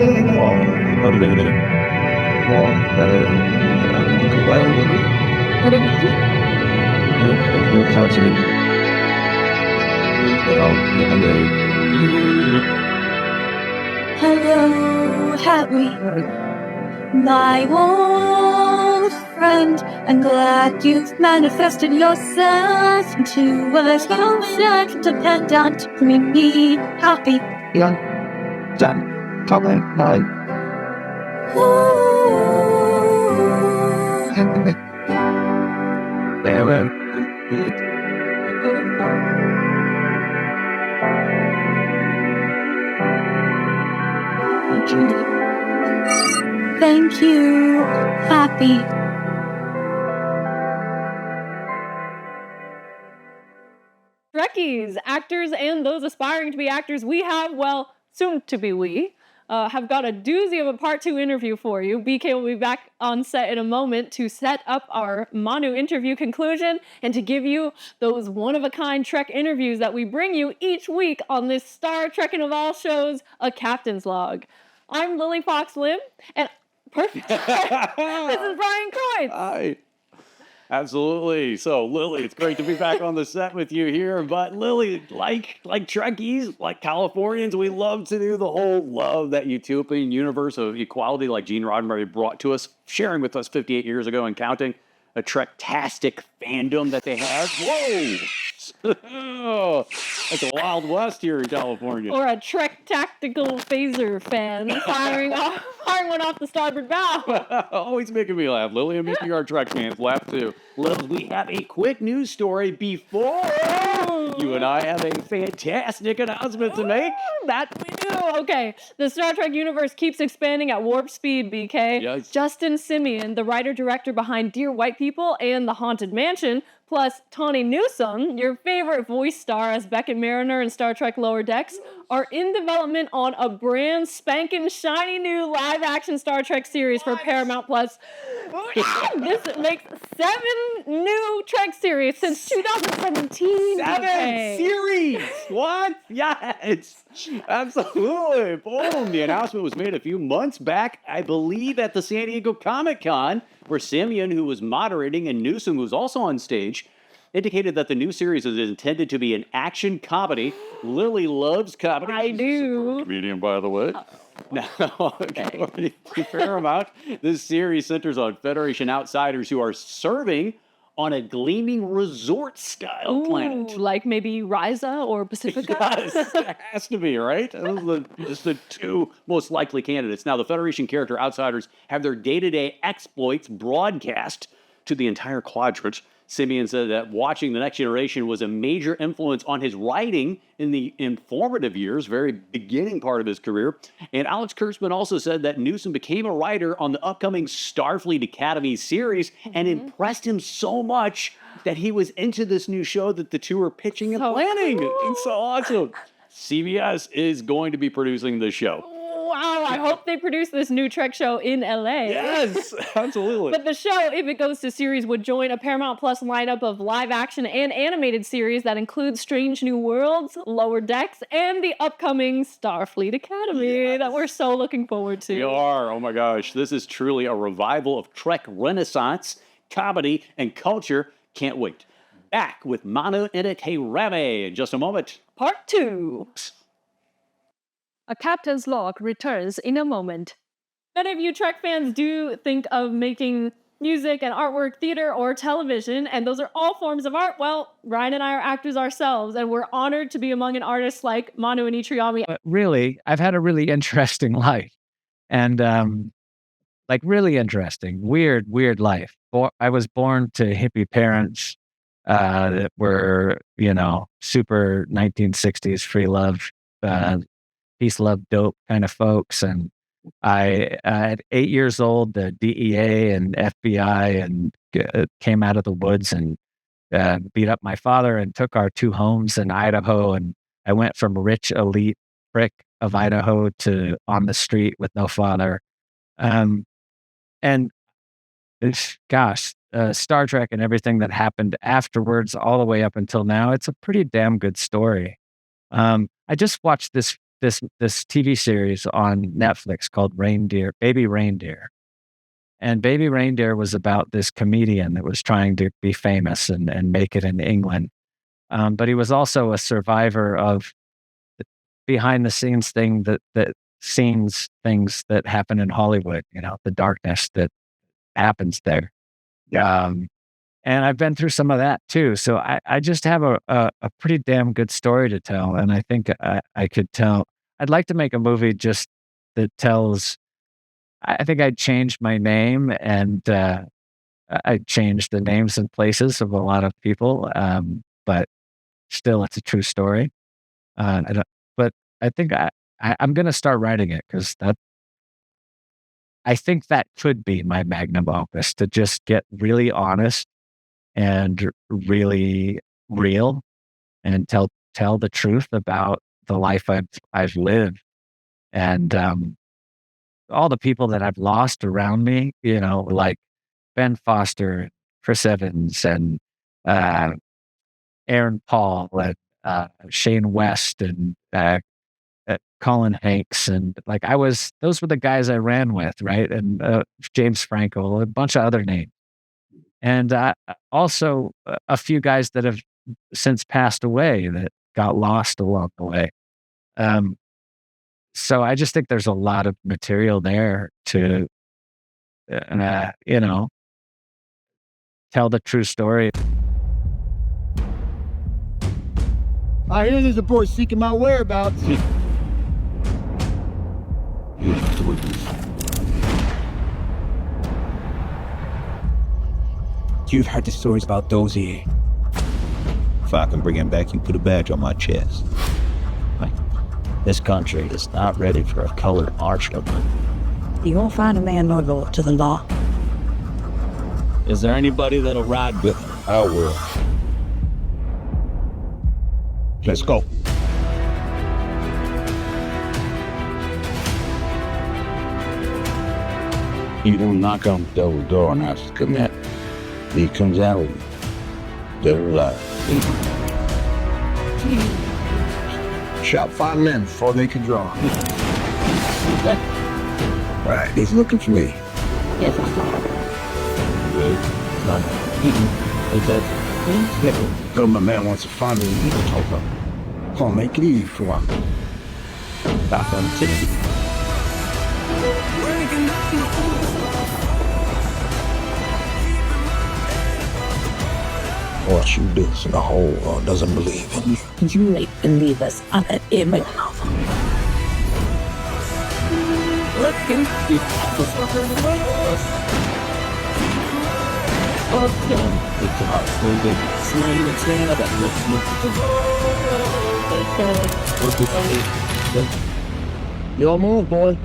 Hello, Harry, my old friend. I'm glad you've manifested yourself into a human dependent to bring me happy. Young, done, talking, nine. Thank you, Happy. Trekkies, actors, and those aspiring to be actors, we have, well, soon to be have got a doozy of a part 2 interview for you. BK will be back on set in a moment to set up our Manu interview conclusion and to give you those one-of-a-kind Trek interviews that we bring you each week on this Star Trekking of all shows, A Captain's Log. I'm Lily Fox-Lim, and perfect. This is Brian Coyne. Hi. Absolutely. So, Lily, it's great to be back on the set with you here. But Lily, like Trekkies, like Californians, we love to do the whole love that utopian universe of equality like Gene Roddenberry brought to us, sharing with us 58 years ago and counting, a Trek-tastic fandom that they have. Whoa! Oh, that's a Wild West here in California. Or a Trek tactical phaser fan firing one off the starboard bow. Always making me laugh, Lily, and making our Trek fans laugh too. Lily, we have a quick news story before you and I have a fantastic announcement to make. That we do. Okay, the Star Trek universe keeps expanding at warp speed, BK. Yes. Justin Simien, the writer-director behind Dear White People and The Haunted Mansion, plus Tawny Newsome, your favorite voice star as Beckett Mariner in Star Trek Lower Decks, are in development on a brand spanking shiny new live-action Star Trek series for Paramount Plus. This makes 7 new Trek series since 2017. 7 series! What? Yes! Absolutely! Boom! The announcement was made a few months back, I believe, at the San Diego Comic-Con, where Simeon, who was moderating, and Newsome, who was also on stage, indicated that the new series is intended to be an action comedy. Lily loves comedy. I do. Comedian, by the way. Now, according to Paramount, this series centers on Federation outsiders who are serving on a gleaming resort-style planet. Like maybe Ryza or Pacifica? Yes, it has to be, right? Those are just the 2 most likely candidates. Now, the Federation character outsiders have their day-to-day exploits broadcast to the entire quadrant. Simeon said that watching The Next Generation was a major influence on his writing in the informative years, very beginning part of his career. And Alex Kurtzman also said that Newsome became a writer on the upcoming Starfleet Academy series and impressed him so much that he was into this new show that the two are pitching and planning. Cool. It's so awesome. CBS is going to be producing this show. Wow, I hope they produce this new Trek show in LA. Yes, absolutely. But the show, if it goes to series, would join a Paramount Plus lineup of live action and animated series that includes Strange New Worlds, Lower Decks, and the upcoming Starfleet Academy that we're so looking forward to. We are. Oh my gosh. This is truly a revival of Trek Renaissance, comedy, and culture. Can't wait. Back with Manu and Intiraymi in just a moment. Part 2. A Captain's Log returns in a moment. Many of you Trek fans do think of making music and artwork, theater, or television, and those are all forms of art. Well, Ryan and I are actors ourselves, and we're honored to be among an artist like Manu and Intiraymi. Really, I've had a really interesting life. And really interesting, weird life. I was born to hippie parents that were, super 1960s free love, peace, love, dope kind of folks. And I at 8 years old, the DEA and FBI and came out of the woods and beat up my father and took our 2 homes in Idaho. And I went from rich elite prick of Idaho to on the street with no father. Star Trek and everything that happened afterwards, all the way up until now, it's a pretty damn good story. I just watched this this TV series on Netflix called Baby Reindeer. And Baby Reindeer was about this comedian that was trying to be famous and make it in England. But he was also a survivor of behind the scenes things that happen in Hollywood, the darkness that happens there. And I've been through some of that too. So I just have a pretty damn good story to tell. And I think I could tell, I'd like to make a movie just that tells, I think I'd change my name and I'd change the names and places of a lot of people. But still, it's a true story. But I think I'm going to start writing it because I think that could be my magnum opus, to just get really honest and really real and tell the truth about the life I've lived and all the people that I've lost around me, like Ben Foster, Chris Evans, and Aaron Paul, and Shane West, and Colin Hanks, and those were the guys I ran with, right? And James Franco, a bunch of other names. And also a few guys that have since passed away that got lost along the way. So I just think there's a lot of material there to, tell the true story. I hear there's a boy seeking my whereabouts. You've heard the stories about Dozier. If I can bring him back, you put a badge on my chest. This country is not ready for a colored marshal. You won't find a man loyal to the law. Is there anybody that'll ride with him? I will. Let's go. You don't knock on the devil's door and ask to come in. He comes out with you. Devil alive. Shot 5 men before they could draw. Right, he's looking for me. Yes, Though my man wants to find me, he can talk up. Come on, make it easy for him. Back on city. What you do so the whole world doesn't believe in you. you may believe us on an image novel. Your move, boy.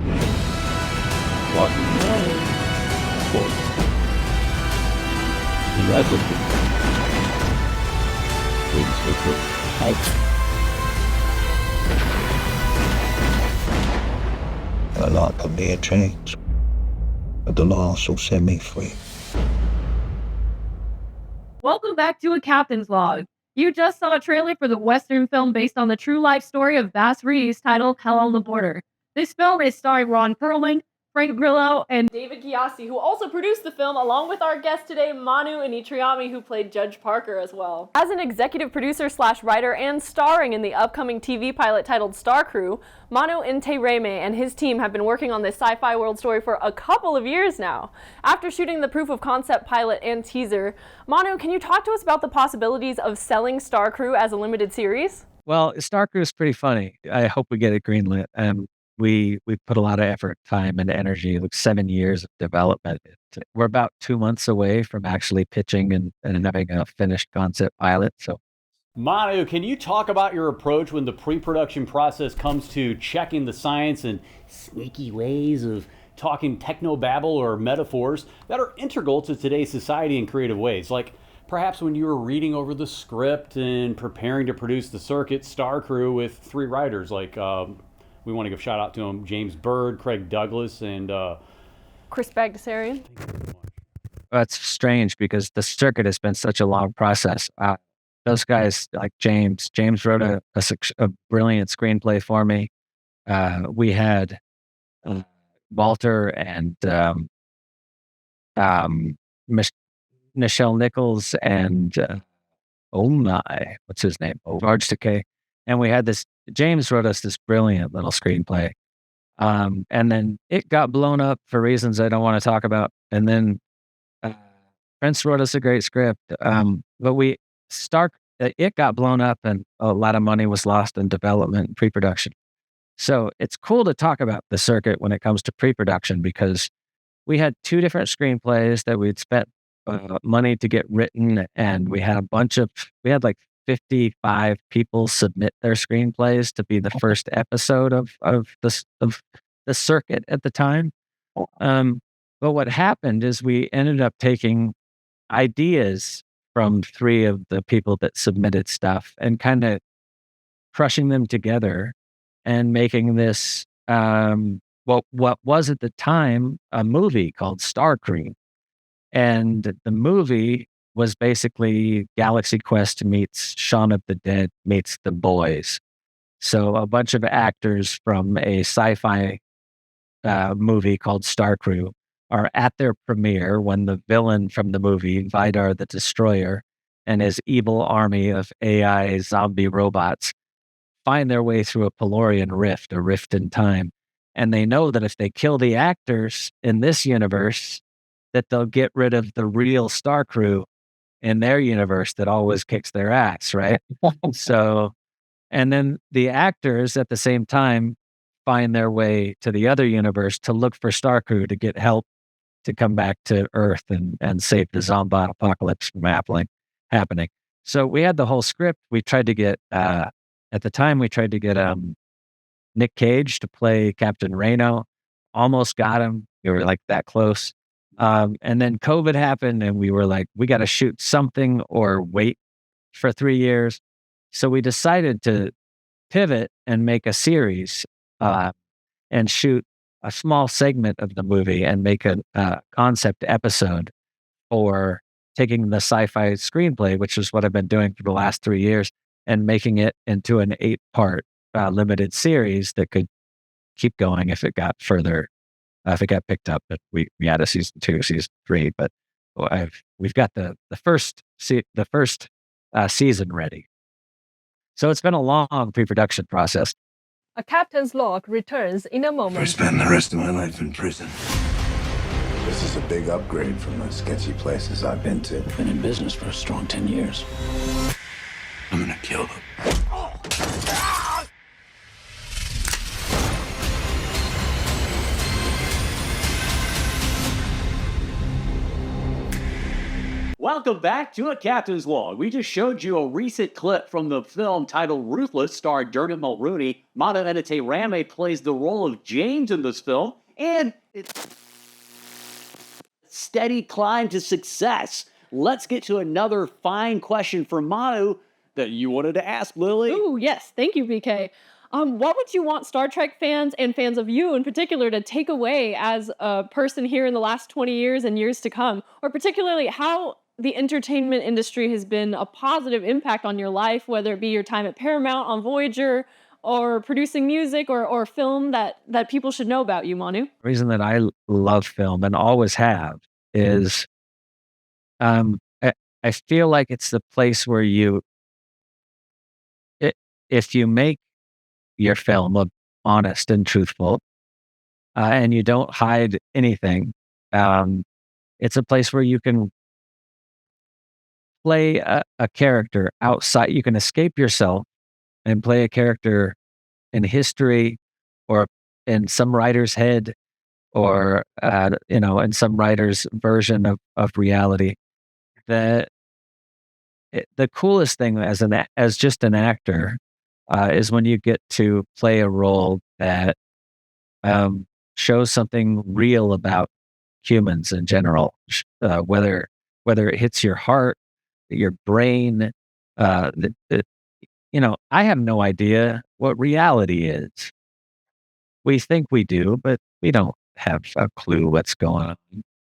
A lot can be changed, but the law also set me free. Welcome back to A Captain's Log. You just saw a trailer for the Western film based on the true life story of Bass Reeves titled Hell on the Border. This film is starring Ron Perlman, Frank Grillo, and David Gyasi, who also produced the film, along with our guest today, Manu and Intiraymi, who played Judge Parker as well. As an executive producer / writer and starring in the upcoming TV pilot titled Star Crew, Manu Intiraymi and his team have been working on this sci-fi world story for a couple of years now. After shooting the proof of concept pilot and teaser, Manu, can you talk to us about the possibilities of selling Star Crew as a limited series? Well, Star Crew is pretty funny. I hope we get it greenlit. We put a lot of effort, time, and energy, like 7 years of development. We're about 2 months away from actually pitching and having a finished concept pilot. So, Manu, can you talk about your approach when the pre-production process comes to checking the science and sneaky ways of talking technobabble or metaphors that are integral to today's society in creative ways? Like perhaps when you were reading over the script and preparing to produce the circuit Star Crew with 3 writers, like we want to give a shout out to them, James Bird, Craig Douglas, and Chris Bagdasarian. That's strange because the circuit has been such a long process. Those guys, like James wrote a brilliant screenplay for me. we had Walter and Mich- Nichelle Nichols and oh my, what's his name? Oh, George Takei. And we had this. James wrote us this brilliant little screenplay. And then it got blown up for reasons I don't want to talk about. And then Prince wrote us a great script. But it got blown up and a lot of money was lost in development and pre-production. So it's cool to talk about the circuit when it comes to pre-production because we had 2 different screenplays that we'd spent money to get written, and we had like 55 people submit their screenplays to be the first episode of the circuit at the time. But what happened is we ended up taking ideas from 3 of the people that submitted stuff and kind of crushing them together and making this what was at the time a movie called Star Cream. And the movie was basically Galaxy Quest meets Shaun of the Dead meets The Boys. So a bunch of actors from a sci-fi movie called Star Crew are at their premiere when the villain from the movie, Vidar the Destroyer, and his evil army of AI zombie robots find their way through a Pelorian rift, a rift in time. And they know that if they kill the actors in this universe, that they'll get rid of the real Star Crew in their universe that always kicks their ass, right? So, and then the actors at the same time find their way to the other universe to look for Star Crew to get help to come back to Earth and save the zombie apocalypse from happening. So we had the whole script. We tried to get, at the time, we tried to get Nick Cage to play Captain Reno. Almost got him. We were like that close. And then COVID happened and we were like, we got to shoot something or wait for 3 years. So we decided to pivot and make a series and shoot a small segment of the movie and make a concept episode for taking the sci-fi screenplay, which is what I've been doing for the last 3 years, and making it into an 8-part limited series that could keep going if it got further, if it got picked up. But we had a season 2, season 3, but we've got the first season ready. So it's been a long pre-production process. A captain's log returns in a I moment. spend the rest of my life in prison. This is a big upgrade from the sketchy places I've been to. Been in business for a strong 10 years. I'm gonna kill them. Welcome back to A Captain's Log. We just showed you a recent clip from the film titled Ruthless, starring Dermot Mulroney. Manu Intiraymi plays the role of James in this film, and it's a steady climb to success. Let's get to another fine question for Manu that you wanted to ask, Lily. Ooh, yes. Thank you, BK. What would you want Star Trek fans and fans of you in particular to take away as a person here in the last 20 years and years to come? Or particularly how the entertainment industry has been a positive impact on your life, whether it be your time at Paramount, on Voyager, or producing music or film that people should know about you, Manu? The reason that I love film and always have is I feel like it's the place where if you make your film look honest and truthful and you don't hide anything, it's a place where you can play a character outside. You can escape yourself and play a character in history or in some writer's head or in some writer's version of reality. The coolest thing as just an actor is when you get to play a role that shows something real about humans in general, whether it hits your heart, your brain. I have no idea what reality is. We think we do, but we don't have a clue what's going on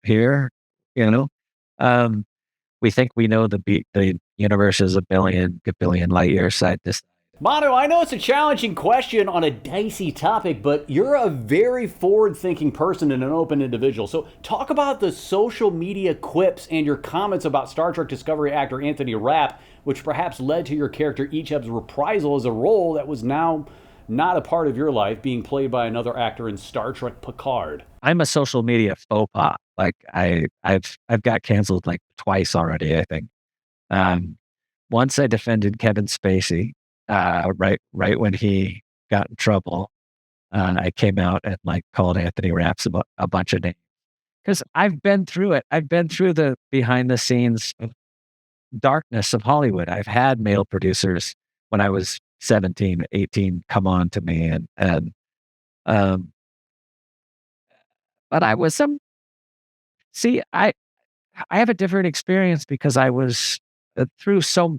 here. We think we know the universe is a billion light years side to side. Manu, I know it's a challenging question on a dicey topic, but you're a very forward-thinking person and an open individual. So talk about the social media quips and your comments about Star Trek Discovery actor Anthony Rapp, which perhaps led to your character Icheb's reprisal as a role that was now not a part of your life, being played by another actor in Star Trek Picard. I'm a social media faux pas. Like I've got canceled like twice already, I think. Once I defended Kevin Spacey, right when he got in trouble. I came out and like called Anthony Raps about a bunch of names because I've been through it. I've been through the behind the scenes darkness of Hollywood. I've had male producers when I was 17, 18 come on to me um, but I was see, I have a different experience because I was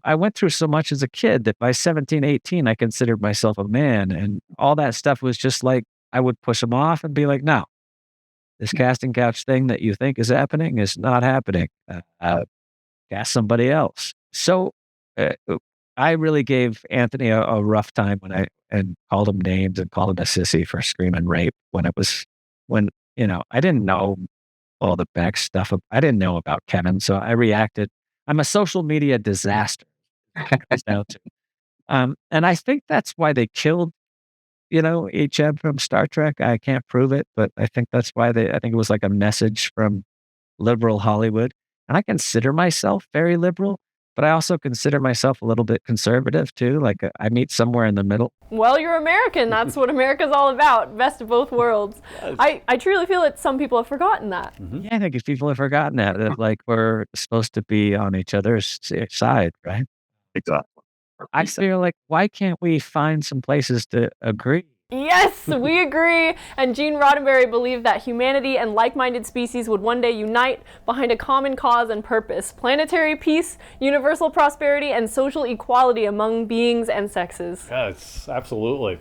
I went through so much as a kid that by 17, 18, I considered myself a man. And all that stuff was just like, I would push them off and be like, no, this casting couch thing that you think is happening is not happening. Cast somebody else. So uh, I really gave Anthony a rough time and called him names and called him a sissy for screaming rape when, I didn't know all the back stuff. I didn't know about Kevin, so I reacted. I'm a social media disaster. Comes down to. And I think that's why they killed, Icheb from Star Trek. I can't prove it, but I think that's why I think it was like a message from liberal Hollywood. And I consider myself very liberal, but I also consider myself a little bit conservative too. Like I meet somewhere in the middle. Well, you're American. That's what America's all about. Best of both worlds. I truly feel that some people have forgotten that. Yeah, I think if people have forgotten that like we're supposed to be on each other's side, right? Exactly. I feel like, why can't we find some places to agree? Yes, we agree. And Gene Roddenberry believed that humanity and like-minded species would one day unite behind a common cause and purpose: planetary peace, universal prosperity, and social equality among beings and sexes. Yes, absolutely.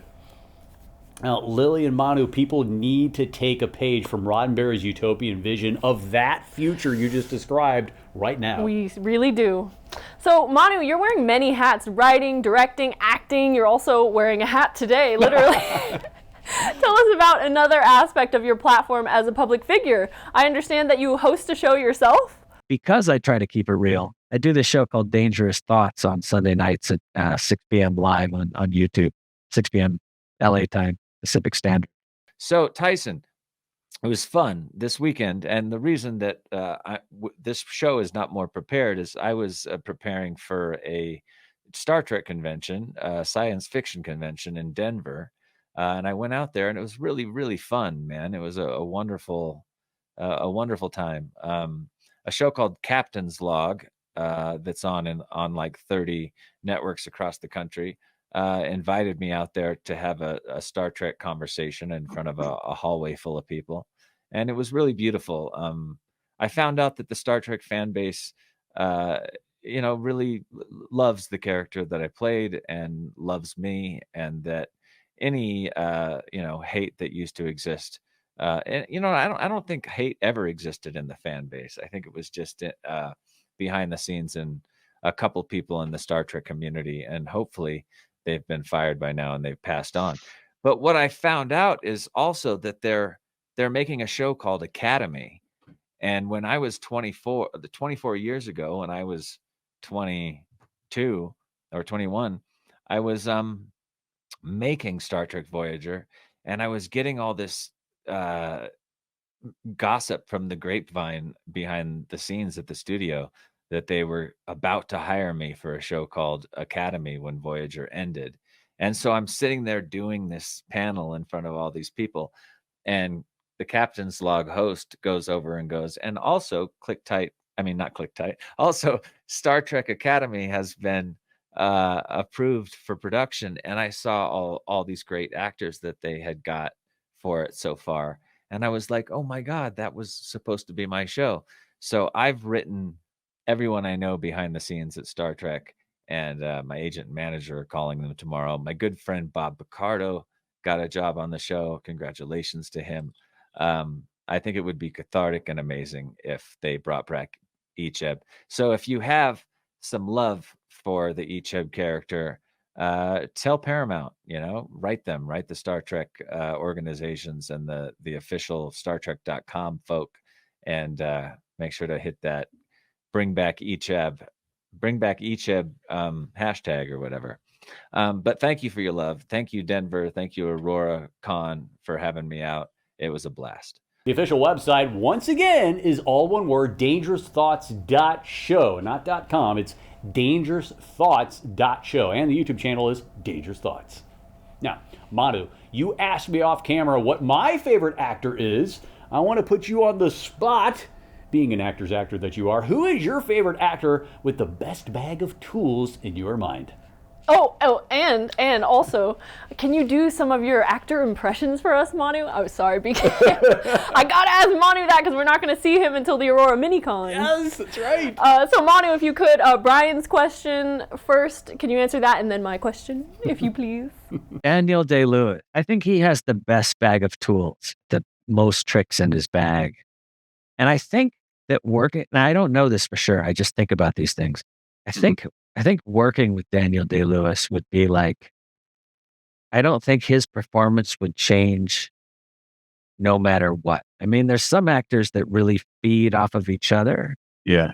Now, Lily and Manu, people need to take a page from Roddenberry's utopian vision of that future you just described right now. We really do. So, Manu, you're wearing many hats: writing, directing, acting. You're also wearing a hat today, literally. Tell us about another aspect of your platform as a public figure. I understand that you host a show yourself? Because I try to keep it real, I do this show called Dangerous Thoughts on Sunday nights at 6 p.m. live on YouTube, 6 p.m. LA time, Pacific Standard. So, Tyson, it was fun this weekend. And the reason that this show is not more prepared is I was preparing for a Star Trek convention, science fiction convention in Denver. And I went out there and it was really, really fun, man. It was a wonderful time. A show called Captain's Log that's on like 30 networks across the country. Invited me out there to have a Star Trek conversation in front of a hallway full of people. And it was really beautiful. I found out that the Star Trek fan base, really loves the character that I played and loves me, and that any, hate that used to exist, and I don't think hate ever existed in the fan base. I think it was just behind the scenes and a couple people in the Star Trek community, and hopefully they've been fired by now and they've passed on. But what I found out is also that they're making a show called Academy. And when I was 24 years ago, when I was 22 or 21, I was making Star Trek Voyager, and I was getting all this gossip from the grapevine behind the scenes at the studio that they were about to hire me for a show called Academy when Voyager ended. And so I'm sitting there doing this panel in front of all these people, and the Captain's Log host goes over and goes, and also also Star Trek Academy has been approved for production. And I saw all these great actors that they had got for it so far. And I was like, oh my God, that was supposed to be my show. So I've written everyone I know behind the scenes at Star Trek, and my agent and manager are calling them tomorrow. My good friend Bob Picardo got a job on the show. Congratulations to him. I think it would be cathartic and amazing if they brought back Icheb. So if you have some love for the Icheb character, tell Paramount, write the Star Trek organizations and the official StarTrek.com folk, and make sure to hit that bring back Icheb hashtag or whatever. But thank you for your love. Thank you, Denver. Thank you, Aurora Con, for having me out. It was a blast. The official website, once again, is all one word, dangerousthoughts.show, not .com. It's dangerousthoughts.show. And the YouTube channel is Dangerous Thoughts. Now, Manu, you asked me off camera what my favorite actor is. I want to put you on the spot. Being an actor's actor that you are, who is your favorite actor with the best bag of tools in your mind? And also, can you do some of your actor impressions for us, Manu? I'm sorry, because I gotta ask Manu that because we're not gonna see him until the Aurora Minicon. Yes, that's right. So Manu, if you could, Brian's question first, can you answer that, and then my question, if you please? Daniel Day-Lewis. I think he has the best bag of tools, the most tricks in his bag. And I think that working, and I don't know this for sure, I just think about these things. I think working with Daniel Day-Lewis would be like, I don't think his performance would change no matter what. I mean, there's some actors that really feed off of each other. Yeah.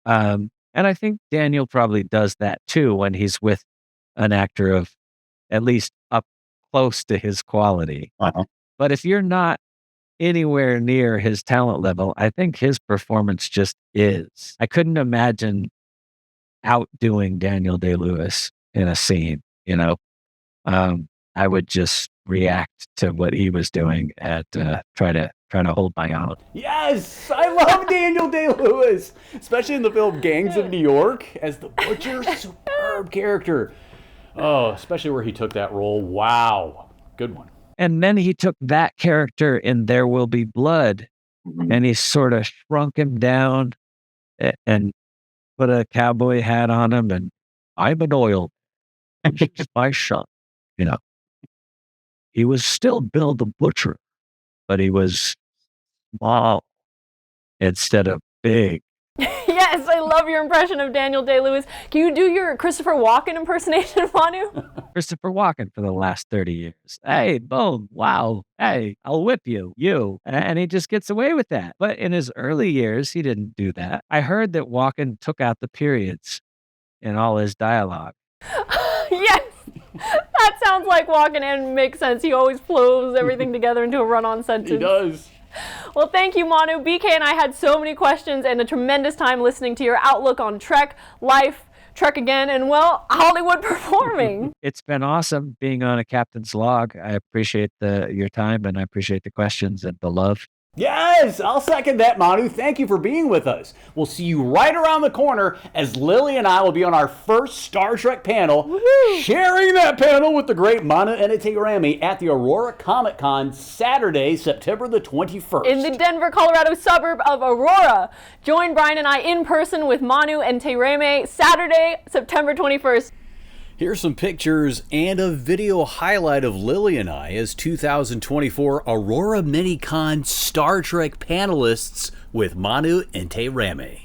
And I think Daniel probably does that too when he's with an actor of at least up close to his quality. Uh-huh. But if you're not anywhere near his talent level, I think his performance just is. I couldn't imagine outdoing Daniel Day-Lewis in a scene, I would just react to what he was doing and try to hold my own. Yes, I love Daniel Day-Lewis, especially in the film Gangs of New York as the Butcher. Superb character. Oh, especially where he took that role. Wow, good one. And then he took that character in There Will Be Blood, and he sort of shrunk him down and put a cowboy hat on him, and I'm an oil. It's my son. He was still Bill the Butcher, but he was small instead of big. Yes, I love your impression of Daniel Day-Lewis. Can you do your Christopher Walken impersonation, Manu? Christopher Walken for the last 30 years. Hey, boom, wow, hey, I'll whip you. And he just gets away with that. But in his early years, he didn't do that. I heard that Walken took out the periods in all his dialogue. Yes, that sounds like Walken and makes sense. He always flows everything together into a run-on sentence. He does. Well, thank you, Manu. BK and I had so many questions and a tremendous time listening to your outlook on Trek, life, Trek again, and, well, Hollywood performing. It's been awesome being on a Captain's Log. I appreciate your time, and I appreciate the questions and the love. Yes, I'll second that, Manu. Thank you for being with us. We'll see you right around the corner as Lily and I will be on our first Star Trek panel, Woohoo! sharing that panel with the great Manu and Intiraymi at the Aurora Comic Con Saturday, September the 21st. In the Denver, Colorado suburb of Aurora. Join Brian and I in person with Manu and Intiraymi Saturday, September 21st. Here's some pictures and a video highlight of Lily and I as 2024 Aurora Minicon Star Trek panelists with Manu and Intiraymi.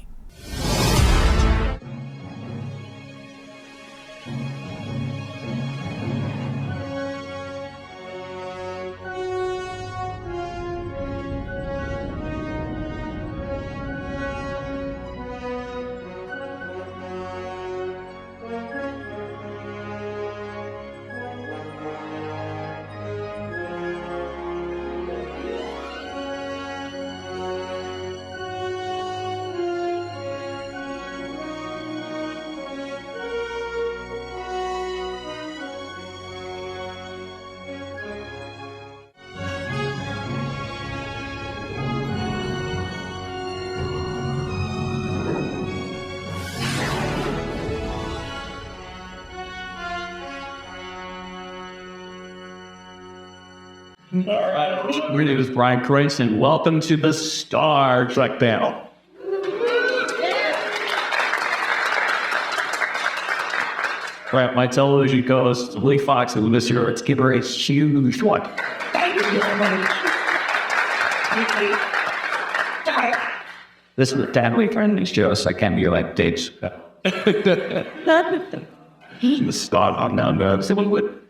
All right, my name is Brian Kreitz, and welcome to the Star Trek panel. All right, my television co-host, Lee Fox, and this year, let's give her a huge one. This is a family-friendly show, so I can't be like dates. start on that. So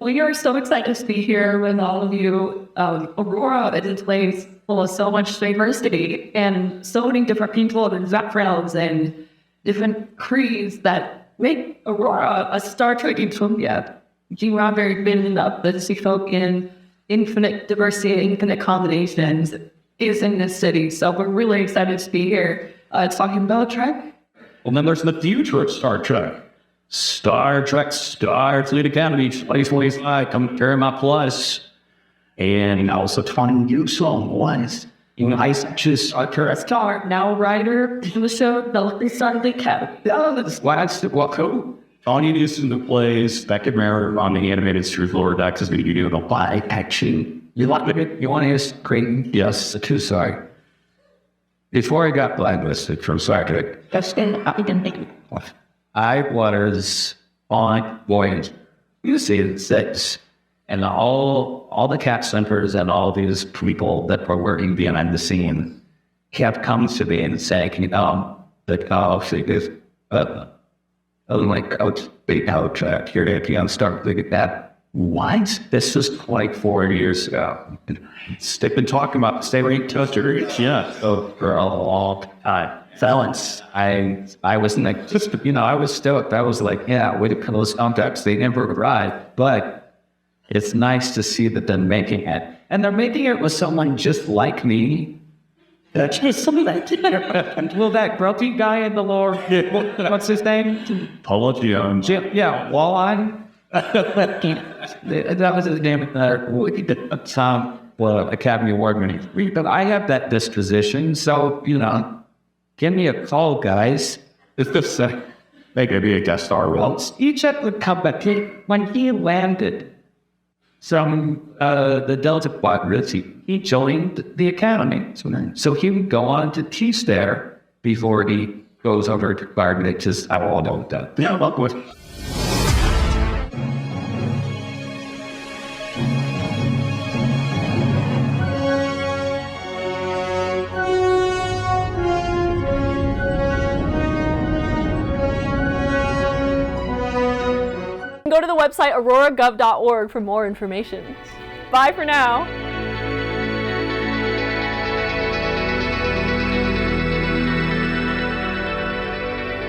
we are so excited to be here with all of you. Aurora is a place full of so much diversity and so many different people and backgrounds and different creeds that make Aurora a Star Trek utopia. You are very big up that she folk in infinite diversity and infinite combinations is in this city. So we're really excited to be here talking about Trek. Well, then there's the future of Star Trek. Star Trek Starfleet Academy, place I come carry my plus. And also 20 new song ones. In high just star, now writer, in the show, the Starfleet Academy. That's what cool. All you do is in the plays, back in Mirror on the animated series Lower Decks is going to be doing a live action. You want to hear screen? Yes, too sorry. Before I got blacklisted from Star Trek, I was on Voyage. You see 6, and all the cast members and all these people that were working behind the scene kept coming to me and saying, I'm like, Coach, big out here to start thinking that. What? This was like 4 years ago. They've been talking about the state toaster. Yeah. For a long time. Felons. I was like, just, I was stoked. I was like, yeah, way to put those contacts. They never arrived. But it's nice to see that they're making it. And they're making it with someone just like me. That's just something that well, that grumpy guy in the lower, what's his name? Paul Jones. Yeah, Walleye. That was his name. Academy Award winning. But I have that disposition, so give me a call, guys. It's just make it be a guest star role. Icheb would come back when he landed from the Delta Quadrant. He joined the Academy. So he would go on to teach there before he goes over to Quadrant. Just, I all know that. Yeah, well, good. Go to the website auroragov.org for more information. Bye for now.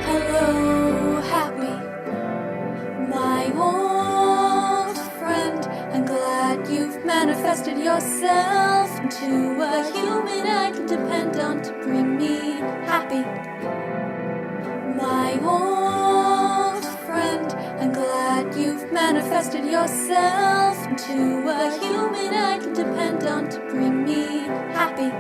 Hello, happy, my old friend. I'm glad you've manifested yourself into a human I can depend on to bring me happy. My old friend, I'm glad you've manifested yourself into a human I can depend on to bring me happy.